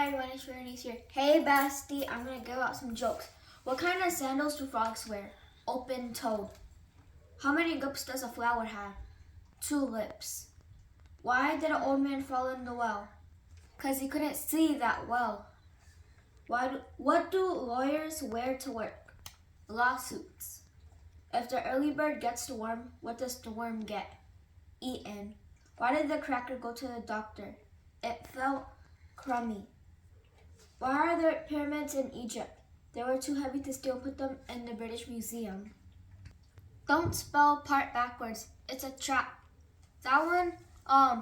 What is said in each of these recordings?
everyone, it's Guyanese here. Hey bestie, I'm gonna give out some jokes. What kind of sandals do frogs wear? Open-toed. How many lips does a flower have? 2 lips. Why did an old man fall in the well? Because he couldn't see that well. What do lawyers wear to work? Lawsuits. If the early bird gets the worm, what does the worm get? Eaten. Why did the cracker go to the doctor? It felt crummy. Why are there pyramids in Egypt? They were too heavy to steal and put them in the British Museum. Don't spell part backwards. It's a trap. That one,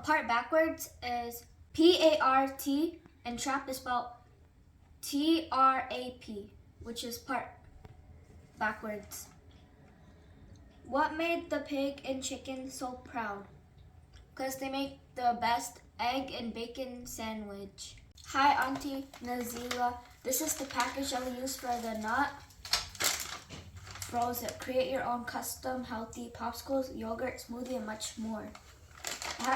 part backwards is P-A-R-T and trap is spelled T-R-A-P, which is part backwards. What made the pig and chicken so proud? Because they make the best egg and bacon sandwich. Hi Auntie Nazila, this is the package that we use for the nut. Frozen. Create your own custom healthy popsicles, yogurt, smoothie, and much more.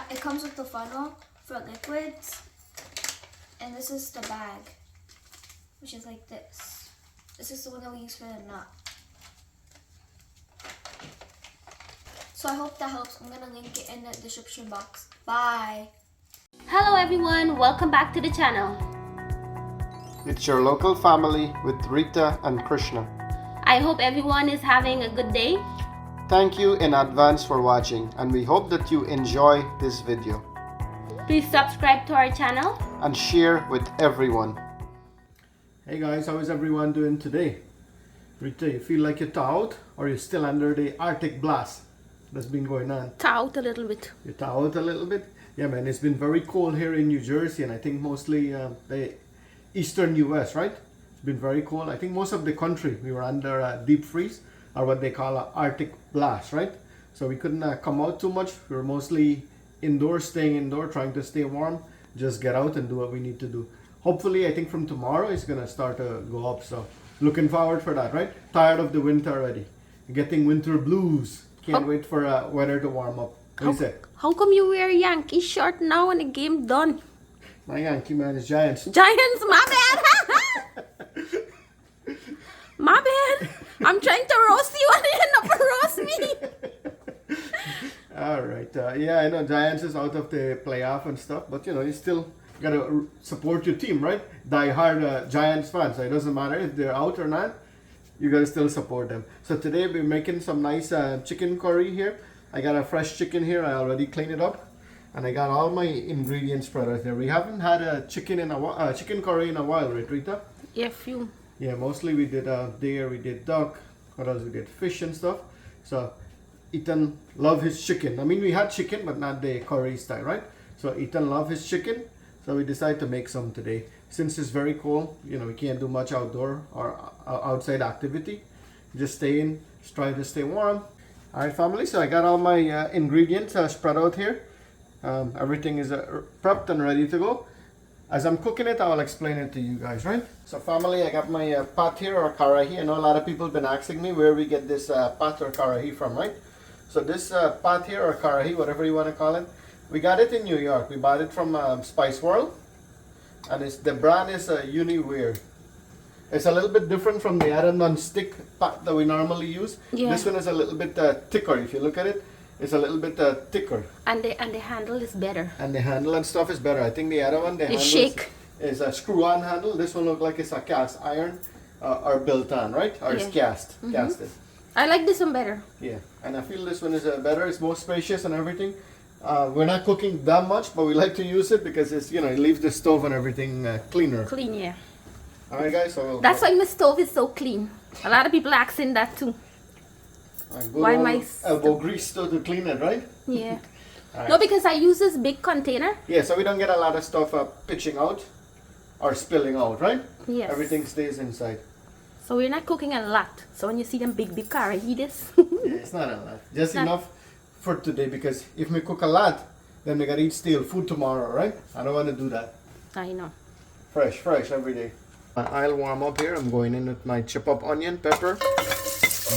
It comes with the funnel for liquids, and this is the bag, which is like this. This is the one that we use for the nut. So I hope that helps. I'm gonna link it in the description box. Bye. Hello everyone, welcome back to the channel. It's your local family with Rita and Krishna. I hope everyone is having a good day. Thank you in advance for watching, and we hope that you enjoy this video. Please subscribe to our channel And share with everyone. Hey guys, how is everyone doing today? Rita, you feel like you're out or you're still under the Arctic blast that's been going on? out a little bit. You're out a little bit? Yeah man, it's been very cold here in New Jersey, and I think mostly the eastern US, right? It's been very cold. I think most of the country, we were under a deep freeze, or what they call an Arctic blast, right? So we couldn't come out too much. We were mostly indoors, staying indoor, trying to stay warm, just get out and do what we need to do. Hopefully, I think from tomorrow it's gonna start to go up, so looking forward for that, right? Tired of the winter already. Getting winter blues. Can't wait for weather to warm up. What do you say? How come you wear Yankee shirt now and the game done? My Yankee man is Giants. Giants, my bad. My bad. I'm trying to roast you and you end up roast me. All right. Yeah, I know Giants is out of the playoff and stuff, but you know, you still gotta support your team, right? Die-hard Giants fans. So it doesn't matter if they're out or not. You gotta still support them. So today we're making some nice chicken curry here. I got a fresh chicken here. I already cleaned it up, and I got all my ingredients spread out here. We haven't had a chicken curry in a while, right, Rita? Yeah, few. Yeah, mostly we did deer, we did duck. What else? We did fish and stuff. So Ethan loved his chicken. I mean, we had chicken, but not the curry style, right? So Ethan loved his chicken, so we decided to make some today. Since it's very cold, you know, we can't do much outdoor or outside activity. Just stay in, just try to stay warm. All right, family, so I got all my ingredients spread out here. Everything is prepped and ready to go. As I'm cooking it, I'll explain it to you guys, right? So family, I got my pot here, or karahi. I know a lot of people have been asking me where we get this pot or karahi from, right? So this pot here, or karahi, whatever you want to call it, we got it in New York. We bought it from Spice World. And the brand is Uniwear. It's a little bit different from the other non-stick pot that we normally use. Yeah. This one is a little bit thicker. If you look at it, it's a little bit thicker. And the handle is better. And the handle and stuff is better. I think the other one, the handle is a screw-on handle. This one looks like it's a cast iron or built on, right? Or it's casted. I like this one better. Yeah, and I feel this one is better. It's more spacious and everything. We're not cooking that much, but we like to use it because it's, you know, it leaves the stove and everything cleaner. Clean, yeah. All right, guys. So that's why my stove is so clean. A lot of people asking that too. Why my elbow grease to clean it, right? Yeah. Right. No, because I use this big container. Yeah, so we don't get a lot of stuff pitching out or spilling out, right? Yes. Everything stays inside. So we're not cooking a lot. So when you see them big curry, eat this. Yeah, it's not a lot. Just enough for today, because if we cook a lot, then we gotta eat stale food tomorrow, right? I don't want to do that. I know. Fresh every day. I'll warm up here. I'm going in with my chip up onion, pepper,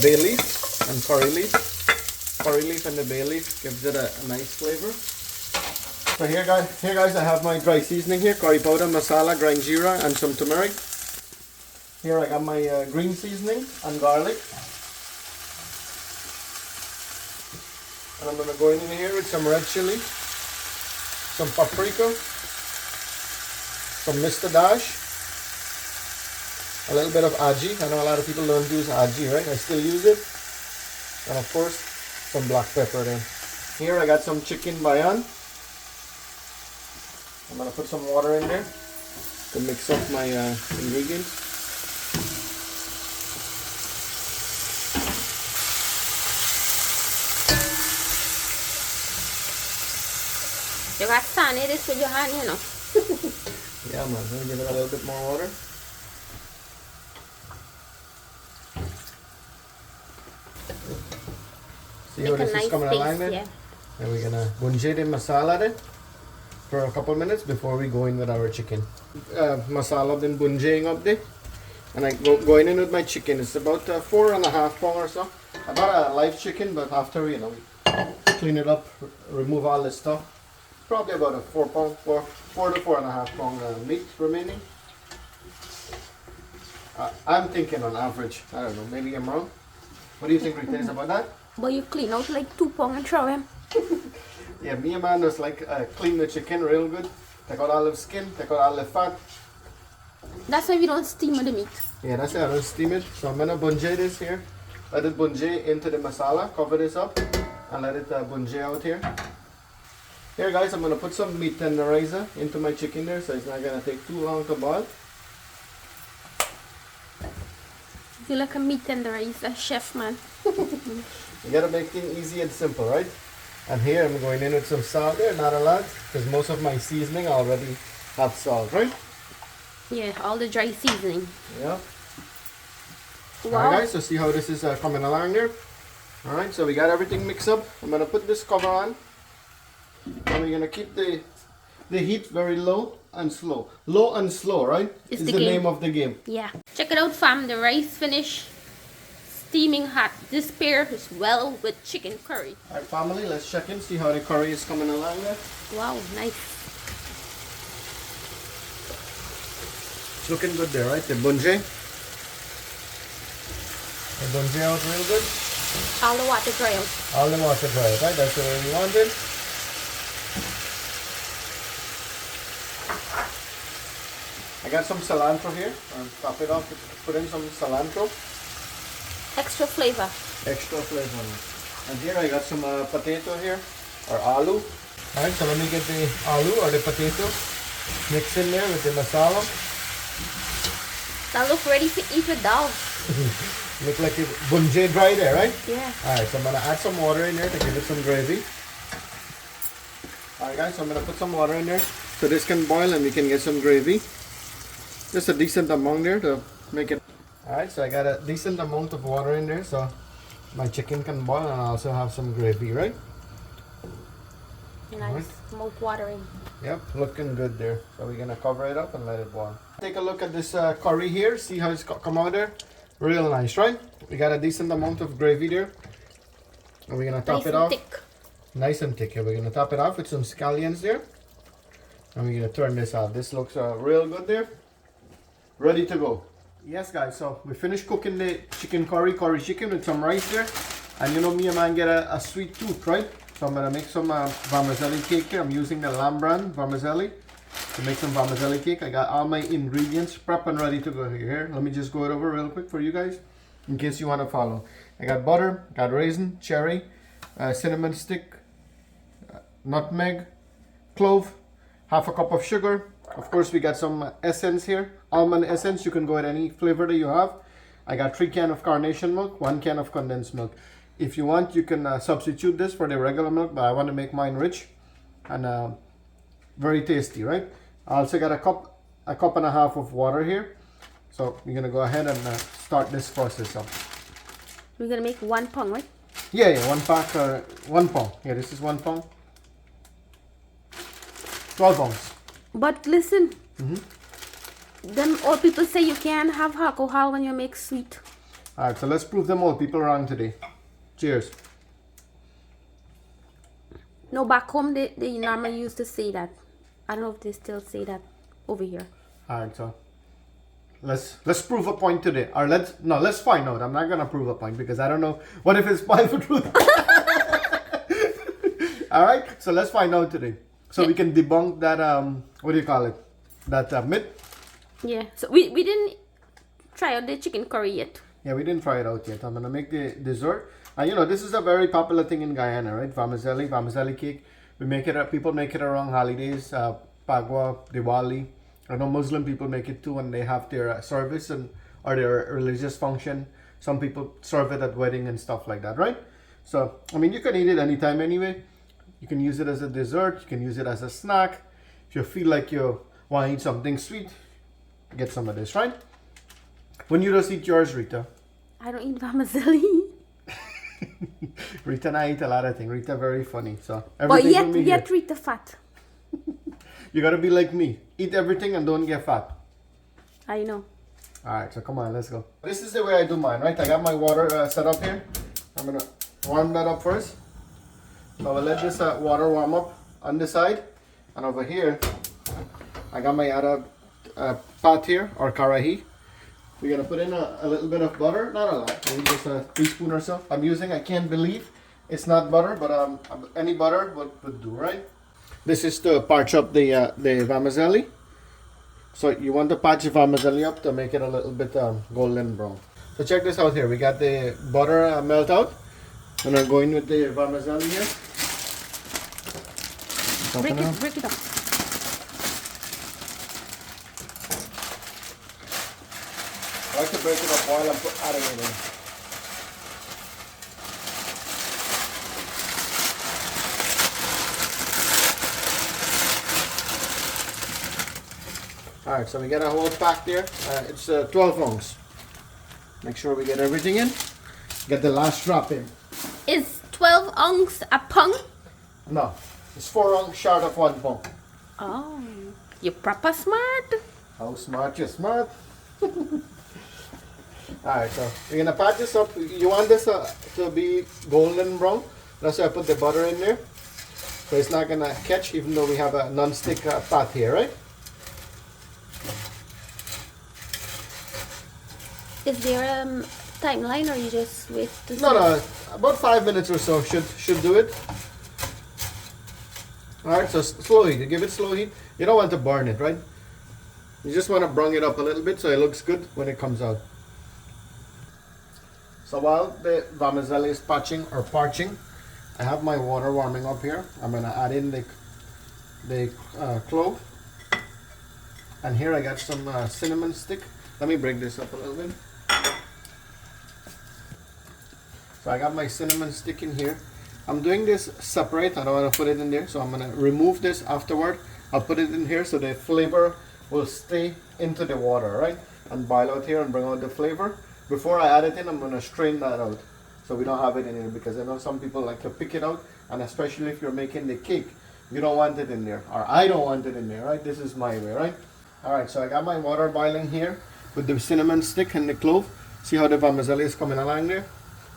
bay leaf, and curry leaf. Curry leaf and the bay leaf gives it a nice flavor. So here guys, I have my dry seasoning here, curry powder, masala, grind jeera, and some turmeric. Here I got my green seasoning and garlic. And I'm going to go in here with some red chili, some paprika, some Mr. Dash, a little bit of aji. I know a lot of people don't use aji, right? I still use it. And of course, some black pepper then. Here I got some chicken bayan. I'm going to put some water in there to mix up my ingredients. You got sand in this with your hand, you know. Yeah, man. I'm going to give it a little bit more water. See how this is coming along then? Yeah. And we're gonna bunje the masala then for a couple minutes before we go in with our chicken. Masala been bunjeing up there, and I going in with my chicken. It's about 4.5 pounds or so. I bought a live chicken, but after we clean it up, remove all this stuff, probably about a 4 to 4.5 pound meat remaining. I'm thinking on average. I don't know. Maybe I'm wrong. What do you think, Rita, is about that? But you clean out like 2 pounds and throw him. Yeah, me and man just like clean the chicken real good. Take out all the skin, take out all the fat. That's why we don't steam the meat. Yeah, that's it. I don't steam it. So I'm gonna bunje this here. Let it bunje into the masala. Cover this up and let it bunje out here. Here, guys, I'm gonna put some meat tenderizer into my chicken there, so it's not gonna take too long to boil. You feel like a meat tenderizer chef, man. You gotta make things easy and simple, right? And here I'm going in with some salt there, not a lot, because most of my seasoning already have salt, right? Yeah, all the dry seasoning. Yeah. Wow. Alright guys, so see how this is coming along there. Alright, so we got everything mixed up. I'm gonna put this cover on. And we're gonna keep the heat very low and slow. Low and slow, right? It's is the the game. name of the game. Yeah. Check it out, fam. The rice finished steaming hot. This pairs well with chicken curry. Alright family, let's check in, see how the curry is coming along there. Wow, nice. It's looking good there, right? The bunje. The bunje out real good. All the water dry out. All the water dry, right? That's the way we want it. I got some cilantro here. I'll top it off, put in some cilantro. Extra flavor. Extra flavor. And here I got some potato here, or aloo. Alright, so let me get the aloo or the potato. Mix in there with the masala. That look ready to eat with dog. Look like it bunje dry there, right? Yeah. Alright, so I'm going to add some water in there to give it some gravy. Alright guys, so I'm going to put some water in there so this can boil and we can get some gravy. Just a decent amount there to make it. Alright, so I got a decent amount of water in there so my chicken can boil and I also have some gravy, right? Nice. Mouth watering. Yep, looking good there. So we're going to cover it up and let it boil. Take a look at this curry here. See how it's come out there? Real nice, right? We got a decent amount of gravy there. And we're going to top Nice it and off. thick. Nice and thick. Here, we're going to top it off with some scallions there. And we're going to turn this out. This looks real good there. Ready to go. Yes guys, so we finished cooking the chicken curry chicken with some rice there. And you know me and man get a sweet tooth, right? So I'm going to make some vermicelli cake here. I'm using the lamb brand vermicelli to make some vermicelli cake. I got all my ingredients prepped and ready to go here. Let me just go it over real quick for you guys in case you want to follow. I got butter, got raisin, cherry, cinnamon stick, nutmeg, clove, half a cup of sugar. Of course, we got some essence here, almond essence. You can go with any flavor that you have. I got 3 cans of carnation milk, 1 can of condensed milk. If you want, you can substitute this for the regular milk, but I want to make mine rich and very tasty, right? I also got a cup and a half of water here. So we're gonna go ahead and start this process up. We're gonna make 1 pound, right? Yeah, 1 pack, 1 pound. Yeah, this is 1 pound. 12 ounce. But listen, them old people say you can't have alcohol when you make sweet. Alright, so let's prove them old people wrong today. Cheers. No, back home they normally used to say that. I don't know if they still say that over here. Alright, so let's prove a point today. Or let's find out. I'm not gonna prove a point because I don't know what if it's point for truth. Alright, so let's find out today. So we can debunk that what do you call it? That myth. Yeah. So we didn't try out the chicken curry yet. Yeah, we didn't try it out yet. I'm gonna make the dessert. And you know, this is a very popular thing in Guyana, right? Vermicelli cake. We make it. People make it around holidays, Pagwa, Diwali. I know Muslim people make it too when they have their service or their religious function. Some people serve it at wedding and stuff like that, right? So I mean, you can eat it anytime anyway. You can use it as a dessert. You can use it as a snack. If you feel like you want to eat something sweet, get some of this, right? When you just eat yours, Rita. I don't eat vermicelli. Rita and I eat a lot of things. Rita very funny. So But everything with me yet here. Rita fat. You gotta be like me. Eat everything and don't get fat. I know. Alright, so come on, let's go. This is the way I do mine, right? I got my water set up here. I'm gonna warm that up first. So I will let this water warm up on the side. And over here, I got my other pot here, or karahi. We're gonna put in a little bit of butter, not a lot, maybe just a teaspoon or so. I can't believe it's not butter, but any butter would do, right? This is to parch up the vermicelli. So you want to patch the vermicelli up to make it a little bit golden brown. So check this out here. We got the butter melt out. And I'm going with the vermicelli here. Break it up. I like to break it up while I'm adding it in. Alright, so we get a whole pack there. It's 12 ounce. Make sure we get everything in. Get the last drop in. Is 12 ounce a pound? No, it's 4 ounce short of 1 pound. Oh, you're proper smart. How smart you smart. Alright, so we're gonna pat this up. You want this to be golden brown. That's why I put the butter in there. So it's not gonna catch even though we have a non-stick pot here, right? Is there a timeline or you just wait to No, about 5 minutes or so should do it. Alright, so slow heat. You give it slow heat. You don't want to burn it, right? You just want to bring it up a little bit so it looks good when it comes out. So while the vermicelli is parching, I have my water warming up here. I'm gonna add in the clove, and here I got some cinnamon stick. Let me break this up a little bit. So I got my cinnamon stick in here. I'm doing this separate. I don't want to put it in there, so I'm gonna remove this afterward. I'll put it in here so the flavor will stay into the water, right? And boil out here and bring out the flavor. Before I add it in, I'm gonna strain that out so we don't have it in here, because I know some people like to pick it out, and especially if you're making the cake, you don't want it in there, or I don't want it in there, right? This is my way, right? Alright, so I got my water boiling here with the cinnamon stick and the clove. See how the vermicelli is coming along there?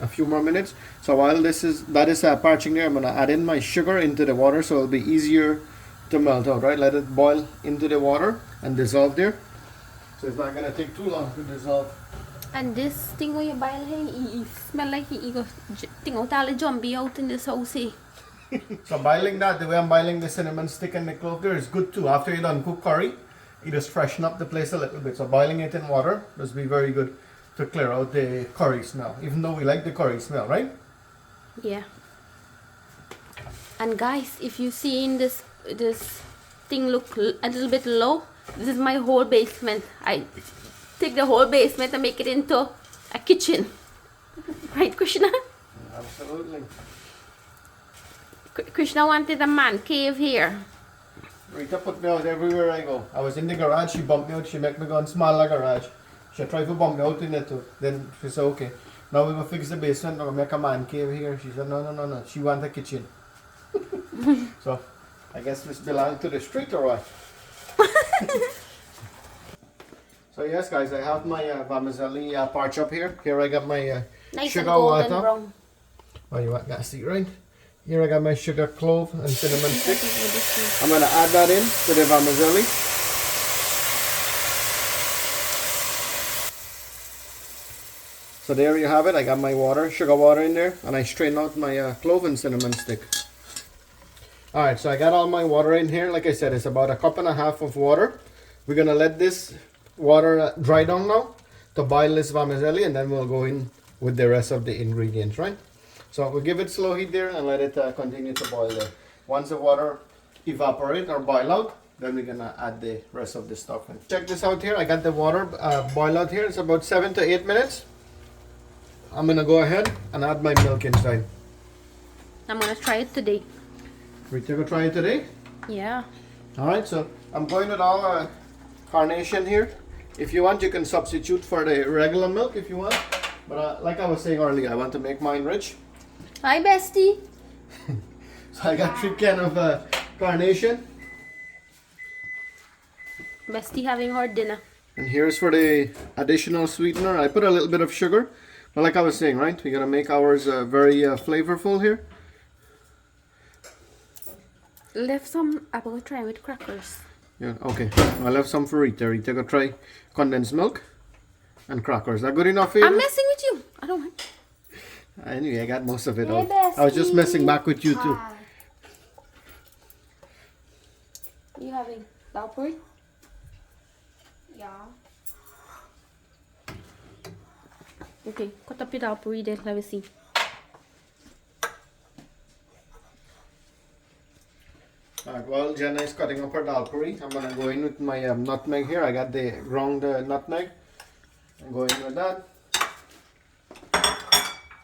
A few more minutes. So while that is parching there, I'm gonna add in my sugar into the water so it'll be easier to melt out, right? Let it boil into the water and dissolve there. So it's not gonna take too long to dissolve. And this thing where you boil it smell like you go thing out all the zombie out in this house. So boiling that, the way I'm boiling the cinnamon stick and the clove there is good too. After you done cook curry, you just freshen up the place a little bit. So boiling it in water must be very good to clear out the curry smell. Even though we like the curry smell, right? Yeah. And guys, if you see in this thing look a little bit low, this is my whole basement. I take the whole basement and make it into a kitchen. Right, Krishna? Absolutely. Krishna wanted a man cave here. Rita put me out everywhere I go. I was in the garage, she bumped me out, she make me go in smaller garage. She tried to bump me out in it too. Then she said, okay, now we will fix the basement, we'll make a man cave here. She said, no, she want a kitchen. So, I guess this belongs to the street or what? So yes guys, I have my vermicelli parch up here. Here I got my Nice sugar and golden water. brown. Oh, you want to see, right? Here I got my sugar, clove, and cinnamon stick. I'm gonna add that in to the vermicelli. So there you have it. I got my water, sugar water in there, and I strain out my clove and cinnamon stick. Alright, so I got all my water in here. Like I said, it's about 1.5 cups of water. We're gonna let this water dry down now to boil this vermicelli, and then we'll go in with the rest of the ingredients, right? So we'll give it slow heat there and let it continue to boil there. Once the water evaporate or boil out, then we're gonna add the rest of the stuff in. Check this out here. I got the water boil out here. It's about 7 to 8 minutes. I'm gonna go ahead and add my milk inside. I'm gonna try it today. Rita, go try it today? Yeah. Alright, so I'm going with all carnation here. If you want, you can substitute for the regular milk if you want. But like I was saying earlier, I want to make mine rich. Hi, bestie. So I got 3 cans of carnation. Bestie having her dinner. And here's for the additional sweetener. I put a little bit of sugar. But like I was saying, right? We're gonna make ours very flavorful here. Left some apple try with crackers. Yeah, okay. I left some for Rita. Rita go try condensed milk and crackers. Is that good enough for you? I'm messing with you. I don't mind. Anyway, I got most of it Hey, out. I was just messing back with you too. Hi. You having dal puri? Yeah. Okay, cut up your dal puri then. Let me see. Alright, while Jenna is cutting up her dal puri, I'm gonna go in with my nutmeg here. I got the ground nutmeg. I'm going with that.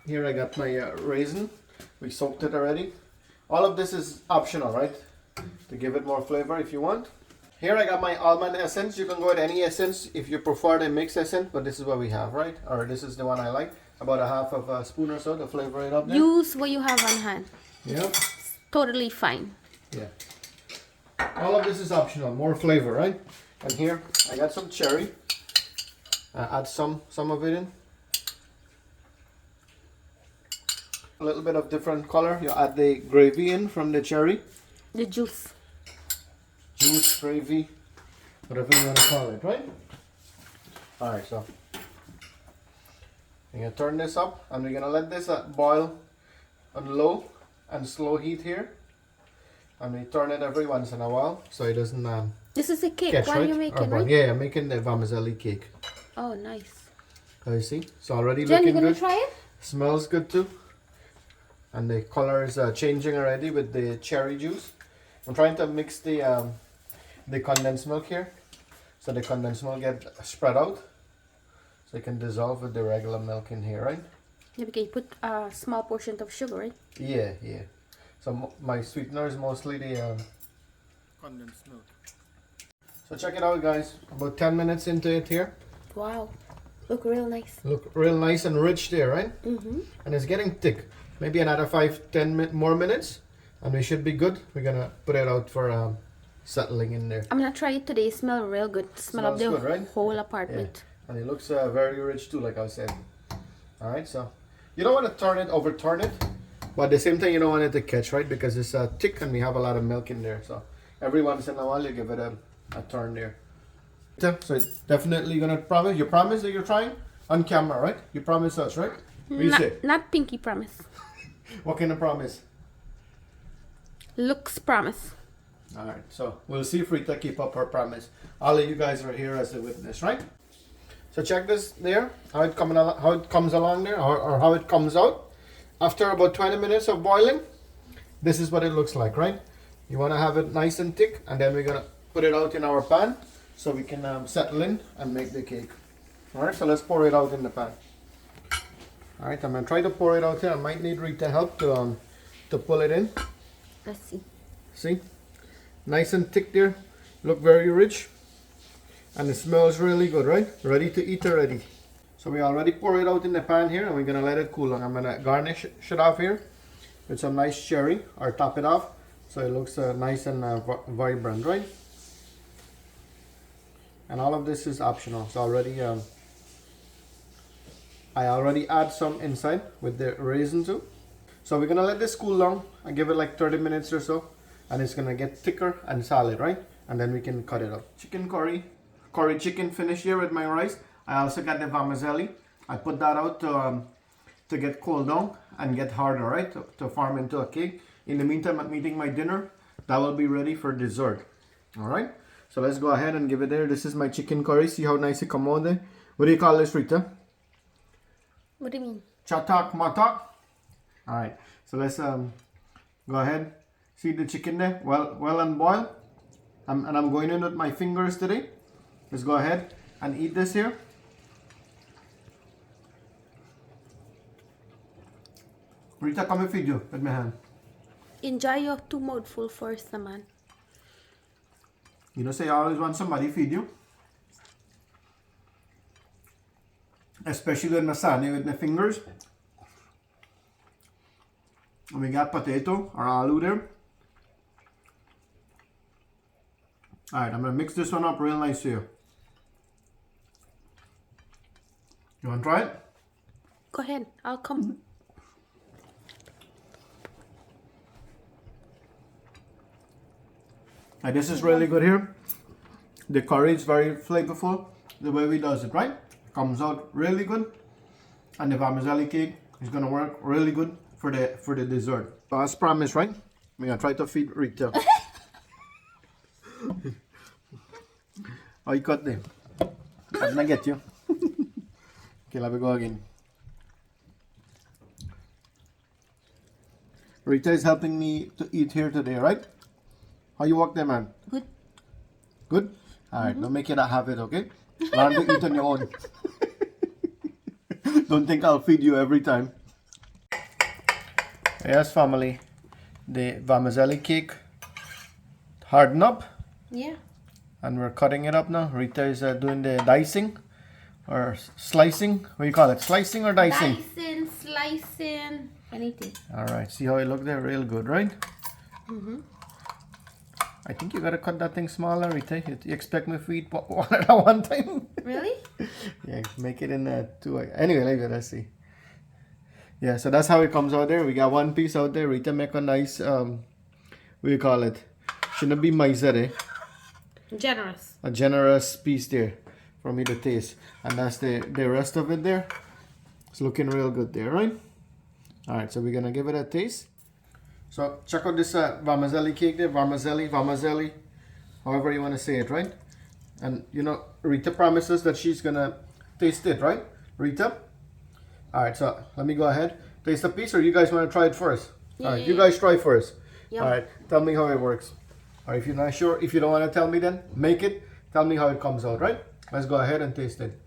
Here I got my raisin. We soaked it already. All of this is optional, right? To give it more flavor if you want. Here I got my almond essence. You can go with any essence if you prefer the mixed essence, but this is what we have, right? Or this is the one I like. About 1/2 spoon or so to flavor it up there. Use what you have on hand. Yeah. Totally fine. Yeah. All of this is optional, more flavor, right? And here I got some cherry. Add some of it in. A little bit of different color. You add the gravy in from the cherry. The juice. Juice, gravy, whatever you want to call it, right? Alright, so I'm going to turn this up and we're going to let this boil on low and slow heat here. And we turn it every once in a while so it doesn't This is a cake. catch, What right? are you making, Or right? yeah, I'm making the vermicelli cake. Oh, nice. You see? It's already Jen, you looking gonna good. try it? Smells good too. And the color is changing already with the cherry juice. I'm trying to mix the condensed milk here. So the condensed milk get spread out. So it can dissolve with the regular milk in here, right? Yeah, because you put a small portion of sugar, right? Yeah, yeah. So my sweetener is mostly the condensed milk. So check it out, guys. About 10 minutes into it here. Wow. Look real nice. Look real nice and rich there, right? Mm-hmm. And it's getting thick. Maybe another 5-10 more minutes and we should be good. We're gonna put it out for settling in there. I'm gonna try it today. It smells real good. Smell of the Smells good, right? whole apartment. And it looks very rich too, like I said. Alright, so you don't want to overturn it, but at the same time you don't want it to catch, right? Because it's thick and we have a lot of milk in there. So every once in a while you give it a turn there. So it's definitely gonna promise. You promise that you're trying on camera, right? You promise us, right? What do you say? Not pinky promise. What kind of promise? Looks promise. Alright, so we'll see if Rita keep up her promise. All of you guys are here as a witness, right? So check this there, how it comes along there, or how it comes out. After about 20 minutes of boiling, this is what it looks like, right? You want to have it nice and thick, and then we're gonna put it out in our pan so we can settle in and make the cake. Alright, so let's pour it out in the pan. Alright, I'm gonna try to pour it out here. I might need Rita help to pull it in. Let's see. See? Nice and thick there. Look very rich. And it smells really good, right? Ready to eat already. So we already pour it out in the pan here and we're gonna let it cool. I'm gonna garnish it off here with some nice cherry or top it off so it looks nice and vibrant, right? And all of this is optional. So already I already add some inside with the raisin too. So we're gonna let this cool down and give it like 30 minutes or so, and it's gonna get thicker and solid, right? And then we can cut it up. Chicken curry chicken finished here with my rice. I also got the vermicelli. I put that out to get cooled down and get harder, right? To form into a cake. In the meantime, I'm eating my dinner. That will be ready for dessert. All right. So let's go ahead and give it there. This is my chicken curry. See how nice it come out there. What do you call this, Rita? What do you mean? Chatak matak. All right. So let's go ahead. See the chicken there, well and boiled. And I'm going in with my fingers today. Let's go ahead and eat this here. Rita, come and feed you with my hand. Enjoy your 2 mouthful first, man. You know, say I always want somebody feed you. Especially with my sani with my fingers. And we got potato or aloo there. Alright, I'm going to mix this one up real nice here. You want to try it? Go ahead. I'll come. And this is really good here. The curry is very flavorful. The way we does it, right? Comes out really good. And the vermicelli cake is going to work really good for the dessert. So as promised, right? We're going to try to feed Rita. How you cut them? I'm gonna get you. Okay, let me go again. Rita is helping me to eat here today, right? How you walk there, man? Good. Good? Alright, don't make it a habit, okay? Learn to eat on your own. Don't think I'll feed you every time. Yes, family. The vermicelli cake hardened up. Yeah. And we're cutting it up now. Rita is doing the dicing or slicing. What do you call it? Slicing or dicing? Dicing, slicing, anything. Alright, see how it look there? Real good, right? I think you gotta cut that thing smaller, Rita. You expect me to eat one at one time? Really? Yeah, make it in two. Anyway, let's see. Yeah, so that's how it comes out there. We got one piece out there. Rita make a nice, what do you call it? Shouldn't be miser, Generous. a generous piece there for me to taste, and that's the rest of it there. It's looking real good there, right? All right, so we're gonna give it a taste. So check out this vermicelli cake there. Vermicelli, however you want to say it, right? And you know, Rita promises that she's gonna taste it, right, Rita? All right, so let me go ahead, taste a piece, or you guys want to try it first? All right, you guys try first. Yum. All right, tell me how it works. Or if you're not sure, if you don't want to tell me, then make it. Tell me how it comes out, right? Let's go ahead and taste it.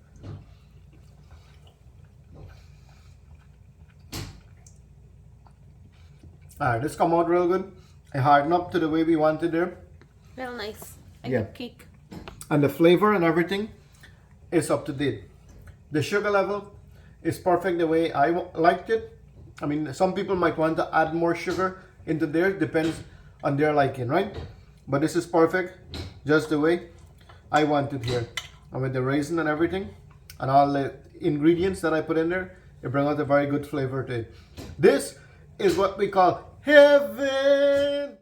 Alright, this come out real good. I harden up to the way we wanted there. Real nice. A Yeah. good cake. And the flavor and everything is up to date. The sugar level is perfect the way I liked it. I mean, some people might want to add more sugar into theirs. Depends on their liking, right? But this is perfect, just the way I want it here. And with the raisin and everything, and all the ingredients that I put in there, it brings out a very good flavor to it. This is what we call heaven.